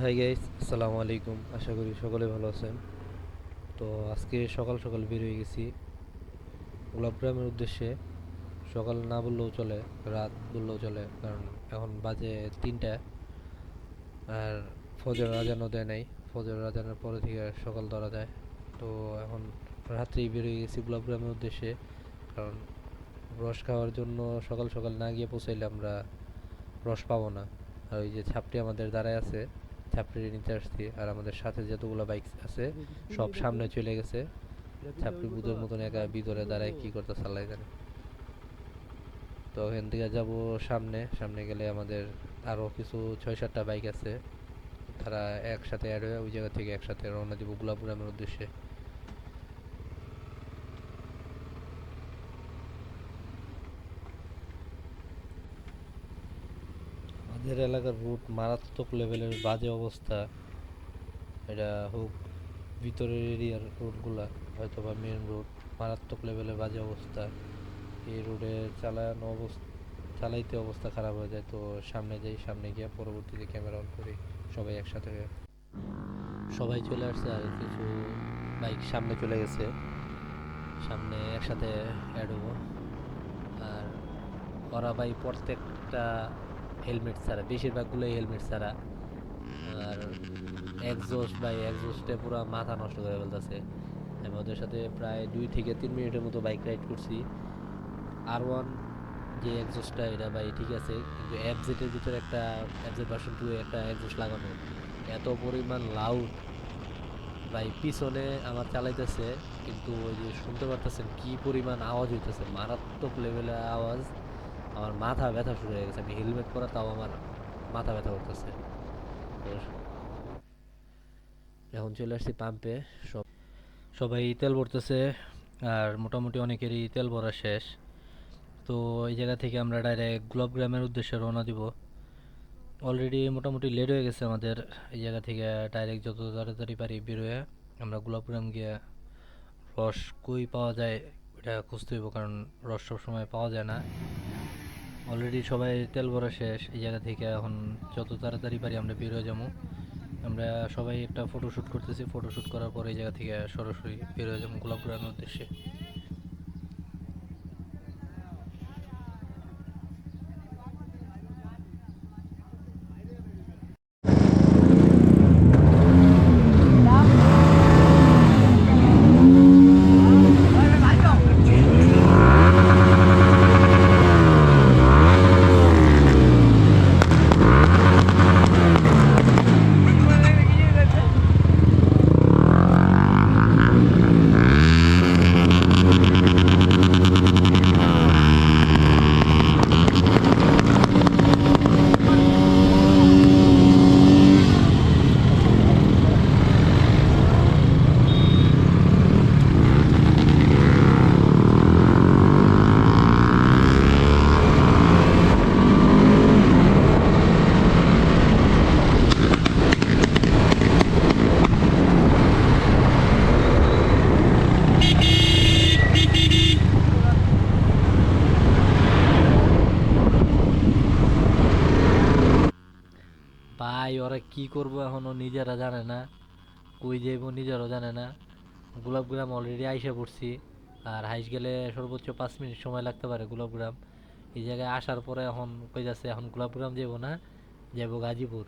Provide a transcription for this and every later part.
Hi guys, আসসালামু আলাইকুম। আশা করি সকলে ভালো আছেন। তো আজকে সকাল সকাল বের হয়ে গেছি গোলাপগ্রামের উদ্দেশ্যে। সকাল না বললেও চলে, রাত বললেও চলে, কারণ এখন বাজে 3টা। আর ফজর আজানও দেয় নাই। ফজর আজানের পরে থেকে সকাল ধরা যায়। তো এখন রাত্রেই বের হয়ে গেছি গোলাপগ্রামের উদ্দেশ্যে, কারণ রস খাওয়ার জন্য সকাল সকাল না গিয়ে পৌঁছাইলে আমরা রস পাবো না। আর ওই যে ছাপটি আমাদের দাঁড়ায় আছে, ছাপটি নিতে আসছি। আর আমাদের সাথে যতগুলো বাইক আছে সব সামনে চলে গেছে। ছাপটি বুধের মতন একা ভিতরে দাঁড়ায় কি করতে চালাই জানে। তো ওখান থেকে যাব সামনে। সামনে গেলে আমাদের আরও কিছু 6-7টা বাইক আছে, তারা একসাথে অ্যাড হয়ে ওই জায়গা থেকে একসাথে রওনা দিব গোলাপগ্রামের উদ্দেশ্যে। আমাদের এলাকার রুট মারাত্মক লেভেলের বাজে অবস্থা। এটা হোক ভিতরের এরিয়ার রোডগুলা, হয়তো বা মেন রোড, মারাত্মক লেভেলের বাজে অবস্থা। এই রোডে চালাইতে অবস্থা খারাপ হয়ে যায়। তো সামনে যাই, সামনে গিয়ে পরবর্তীতে ক্যামেরা অন করি। সবাই একসাথে সবাই চলে আসছে, আর কিছু বাইক সামনে চলে গেছে। সামনে একসাথে অ্যাড হবো। আর ওরা ভাই প্রত্যেকটা হেলমেট ছাড়া, বেশিরভাগগুলোই হেলমেট ছাড়া। আর এক্সজস্টে পুরো মাথা নষ্ট করে ফেলতেছে। আমি ওদের সাথে প্রায় 2 থেকে 3 মিনিটের মতো বাইক রাইড করছি। R1 যে এক্সজস্টটা, এটা ভাই ঠিক আছে, কিন্তু এফজেডের ভিতরে একটা এফজেড ভার্সন 2 একটা এক্সজস্ট লাগানো, এত পরিমাণ লাউড ভাই। পিছনে আমার চালাইতেছে, কিন্তু ওই যে শুনতে পারতেছেন কি পরিমাণ আওয়াজ হইতেছে, মারাত্মক লেভেলের আওয়াজ। আমার মাথা ব্যথা শুরু হয়ে গেছে। আমি হেলমেট পরা, তাও আমার মাথা ব্যথা করতেছে। তো এখন চলে আসছি পাম্পে। সবাই তেল ভরতেছে, আর মোটামুটি অনেকেরই তেল ভরা শেষ। তো এই জায়গা থেকে আমরা ডাইরেক্ট গোলাপগ্রামের উদ্দেশ্যে রওনা দিব। অলরেডি মোটামুটি লেট হয়ে গেছে আমাদের। এই জায়গা থেকে ডাইরেক্ট যত তাড়াতাড়ি পারি বের হয়ে আমরা গোলাপগ্রাম গিয়ে রস কই পাওয়া যায় এটা খুঁজতে হইব, কারণ রস সব সময় পাওয়া যায় না। অলরেডি সবাই তেল ভরা শেষ। এই জায়গা থেকে এখন যত তাড়াতাড়ি পারি আমরা বের হয়ে যাবো। আমরা সবাই একটা ফটোশ্যুট করতেছি, ফটোশ্যুট করার পর এই জায়গা থেকে সরাসরি বের হয়ে যাবো গোলাপগ্রামের উদ্দেশ্যে। ভাই ওরা কি করবো এখনো নিজেরা জানে না, কই যাইবো নিজেরও জানে না। গোলাপগ্রাম অলরেডি আইসা পড়ছি। আর হাইস গেলে সর্বোচ্চ 5 মিনিট সময় লাগতে পারে গোলাপগ্রাম। এই জায়গায় আসার পরে এখন কই যাচ্ছে, এখন গোলাপগ্রাম যাবো না, যাবো গাজীপুর।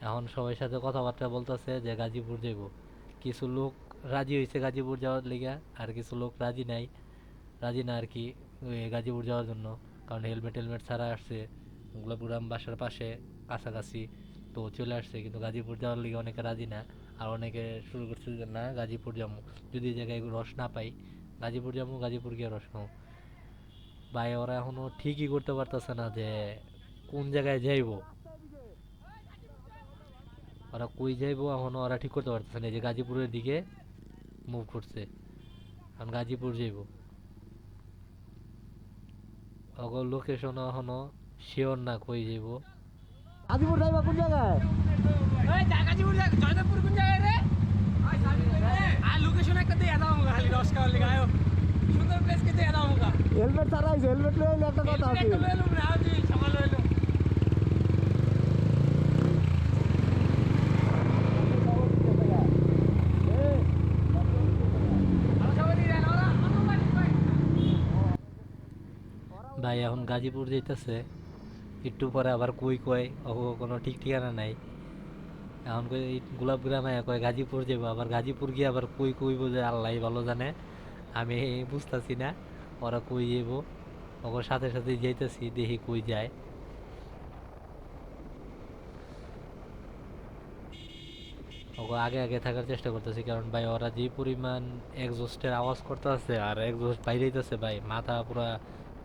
এখন সবার সাথে কথাবার্তা বলতেছে যে গাজীপুর যাবো। কিছু লোক রাজি হয়েছে গাজীপুর যাওয়ার লিগা, আর কিছু লোক রাজি না আর কি, ওই গাজীপুর যাওয়ার জন্য। কারণ হেলমেট টেলমেট ছাড়া আসছে, গোলাপগ্রাম বাসার পাশে কাছাকাছি, তো চলে আসছে। কিন্তু গাজীপুর যাওয়ার লিগে অনেকে রাজি না। আর অনেকে শুরু করছে যে না গাজীপুর যাবো, যদি এই জায়গায় রস না পাই গাজীপুর যাবো, গাজীপুর গিয়ে রস খাবো। ভাই ওরা এখনো ঠিকই করতে পারতেছে না যে কোন জায়গায় যাইবো, ওরা কই যাইবো এখনো ওরা ঠিক করতে পারতেছে না। এই যে গাজীপুরের দিকে মুভ করছে, কারণ গাজীপুর যাইবো। ওগো লোকেশন এখনো শিওর না কই যাইবো। গাজীপুর যাইবা কোন জায়গায়? গাজীপুর জয়দেবপুর কোন জায়গায় রে? আর লোকেশন একটা দিয়ে দাও আমাকে, খালি রস খাওয়ার লিগে আয়ো সুন্দর প্লেস কে দিয়ে দাও আমাকে। হেলমেট ছাড়াইছে, হেলমেট লইলে একটা কথা আছে। হেলমেট লইলুম না, আজ সকাল হইলো। ভাই এখন গাজীপুর যাইতেছে, একটু পরে আবার কই কয় কোনো ঠিক ঠিকানা নাই। এখন কই গোলাপগ্রামে কয় গাজীপুর যাবো, আবার গাজীপুর গিয়ে আবার কই কই বোঝে আল্লাহ ভালো জানে, আমি বুঝতেছি না ওরা কই যাবো। ওর সাথে সাথে যাইতেছি, দেখি কই যায়। ওকে আগে আগে থাকার চেষ্টা করতেছি, কারণ ভাই ওরা যে পরিমাণ এক্সস্টের আওয়াজ করতে আছে আর এক্সস্ট বাইরেইতেছে ভাই, মাথা পুরা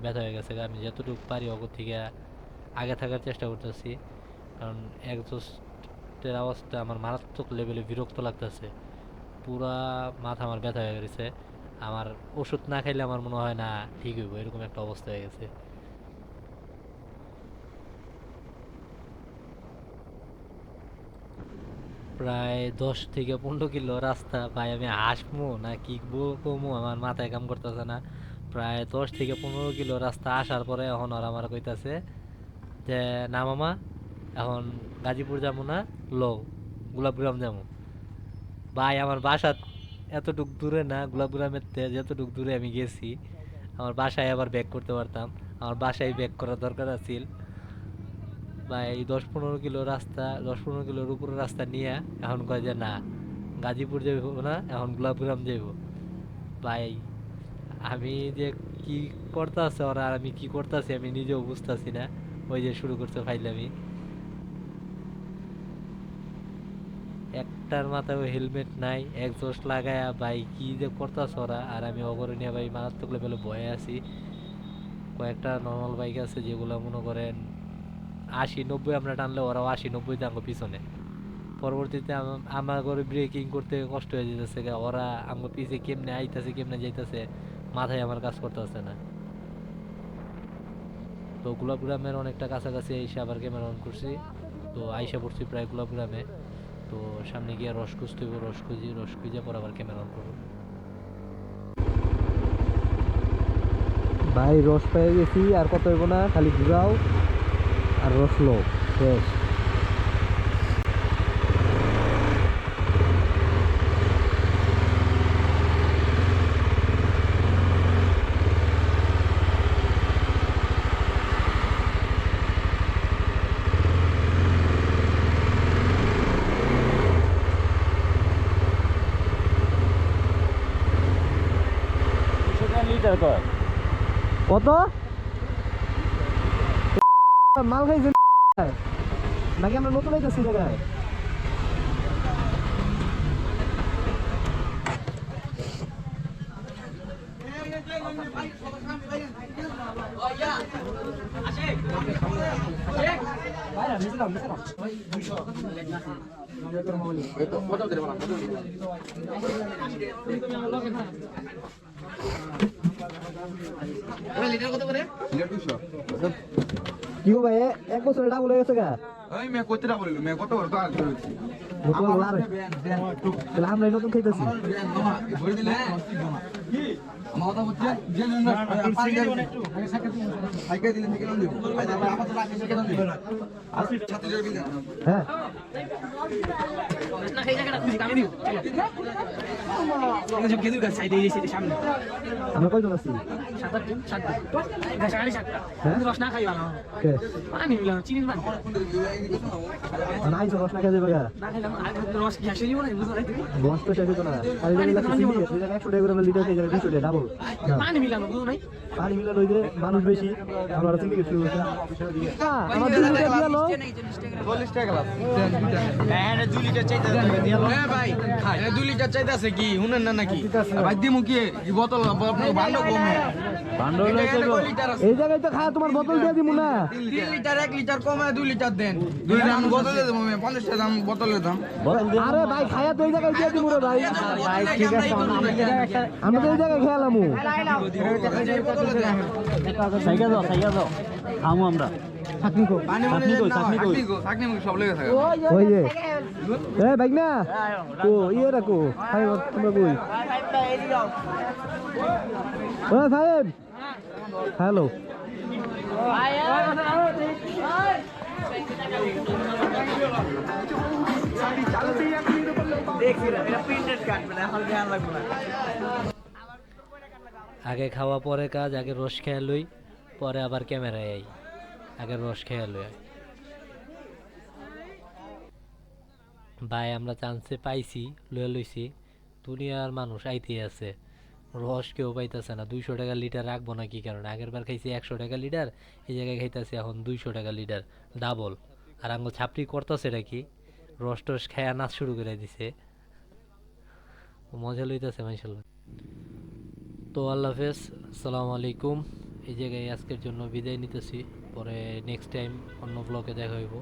ব্যথা হয়ে গেছে। আমি যতটুকু পারি ওকে থেকে আগে থাকার চেষ্টা করতেছি, কারণ এক্সস্টের আওয়াজটা আমার মারাত্মক লেভেলে বিরক্ত লাগতেছে। পুরা মাথা আমার ব্যথা হয়ে গেছে। আমার ওষুধ না খাইলে আমার মনে হয় না ঠিক হইব, এরকম একটা অবস্থা হয়ে গেছে। প্রায় 10 থেকে 15 কিলো রাস্তা ভাই, আমি হাসবো না কি বলবো আমার মাথায় কাম করতেছে না। প্রায় 10 থেকে 15 কিলো রাস্তা আসার পরে এখন ওরা আমার কইতাছে যে না মামা এখন গাজীপুর যাবো না, লো গোলাপগ্রাম যাবো। ভাই আমার বাসা এতটুক দূরে না, গোলাপগ্রামের থেকে যতটুক দূরে আমি গেছি আমার বাসায় আবার ব্যাক করতে পারতাম, আমার বাসায় ব্যাক করার দরকার আছিল। বা এই 10-15 কিলো রাস্তা, 10-15 কিলোর উপরে রাস্তা নিয়ে এখন কয় যে না গাজীপুর যাইব না, এখন গোলাপগ্রাম যাইব। ভাই আমি যে কি করতেছে ওরা আর আমি কি করতেছি আমি নিজেও বুঝতেছি না। ওই যে শুরু করছে ফাইলামি, একটার মাথায় হেলমেট নাই, এক্সস্ট লাগায়া ভাই কি যে করতেছে ওরা, আর আমি অগরে নিয়ে ভাই মারাত্মক লেভেলে ভয়ে আছি। কয়েকটা নর্মাল বাইক আছে যেগুলো মনে করেন 80-90 আমরা টানলে ওরাও 80-90 আমার পিছনে। পরবর্তীতে আমার করে ব্রেকিং করতে কষ্ট হয়ে যেতেছে, ওরা আমার পিছে কেমনে আইতাছে কেমনে যাইতাছে মাথায় আমার কাজ করতেছে না। তো গোলাপগ্রামের অনেকটা কাছাকাছি এসে আবার ক্যামেরা অন করছি, তো আইসা পড়ছি প্রায় গোলাপগ্রামে। তো সামনে গিয়ে রস খুঁজতে হইব, রস খুঁজে পর আবার ক্যামেরা অন করবো। ভাই রস পেয়ে গেছি, আর কত হইব না, খালি ঘুরাও আর রস লো শেষ। লিটার কয় কত মাল খাইছে নাকি আমরা নতুন আইতেছি জায়গায়? কি গো ভাই 1 বছর ডাবল হয়ে গেছে গা? ওই মে কত টাকা বলিল মে কত বড় তো আর করেছি নতুন আর তাহলে আমরা নতুন খাইতেছি। ভরে দিলে কি আমার কথা বলছে যে না আগে দিলে থেকে লোন দেব আমার তো লাগে থেকে লোন দেব আর 36 বিল হ্যাঁ না খাই জায়গাটা খুশি কামে দিও চলো এই যে গেদুর গাছ সাইডে এই সামনে আমরা কয়জন আছি? 7 গাছ গাড়ি 7টা রস না খাইবা না কে পানি মিলানো চিনি পানি নাই রস না খাইতে পাগা না খাইলাম আর রস কি আসে দিও না বুঝো না তুমি বস তো চাইতো না, আর এই লাগছে 100 টাকা করে লিটার খাই যাবে 200 টাকা ডাবল পানি মিলানো বুঝো নাই পানি মিলা লই দিলে মানুষ বেশি আমরা চিনি কিছু আমাদের লিটার দিয়ালো 40 টাকা লাভ হ্যাঁ 2 লিটার চাইতে দিয়ালো এ ভাই 2 লিটার চাইতাছে কি শুনেন না নাকি ভাই দিমু কি এই বোতল ভান্ড কমে ভান্ড লইতে এই জায়গায় তো খায় তোমার বোতল দিয়ে দিমু না 3 লিটার 1 লিটার কমে 2 লিটার দেন 2 লিটার আমি বোতল দেব আমি 50 টাকা দাম বোতলের দাম আরে ভাই খায়া তো এই জায়গায় দিয়ে দিমু রে ভাই ভাই ঠিক আছে আমরা তো এই জায়গায় খেলামু সাইকেল দাও খামু আমরা চাটনি কো চাটনি সব লেগে থাকে ওই যে এ ভাই না কো ইয়ে রাখো খাই তোমরা কই ও সাহেব হ্যালো আগে খাওয়া পরে কাজ, আগে রস খেয়ে লই, পরে আবার ক্যামেরায় আই, আগের রস খেয়ে লই। ভাই আমরা চান্সে পাইছি, লয়ে লইছি, দুনিয়ার মানুষ আইতে আছে, রস কেউ পাইতেছে না। 200 টাকা লিটার রাখবো না কি কারণে? আগের বার খাইছি 100 টাকা লিটার, এই জায়গায় খাইতেছি এখন 200 টাকা লিটার, ডাবল। আর আঙ্গুল ছাপড়ি করতেছে এটা কি, রস টস খায়া নাচ শুরু করে দিছে, মজা লইতেছে মাইশাল্লাহ। তো আল্লাহ হাফেজ, আসসালামু আলাইকুম। এই জায়গায় আজকের জন্য বিদায় নিতেছি, পরে নেক্সট টাইম অন্য ব্লগে দেখা হইব।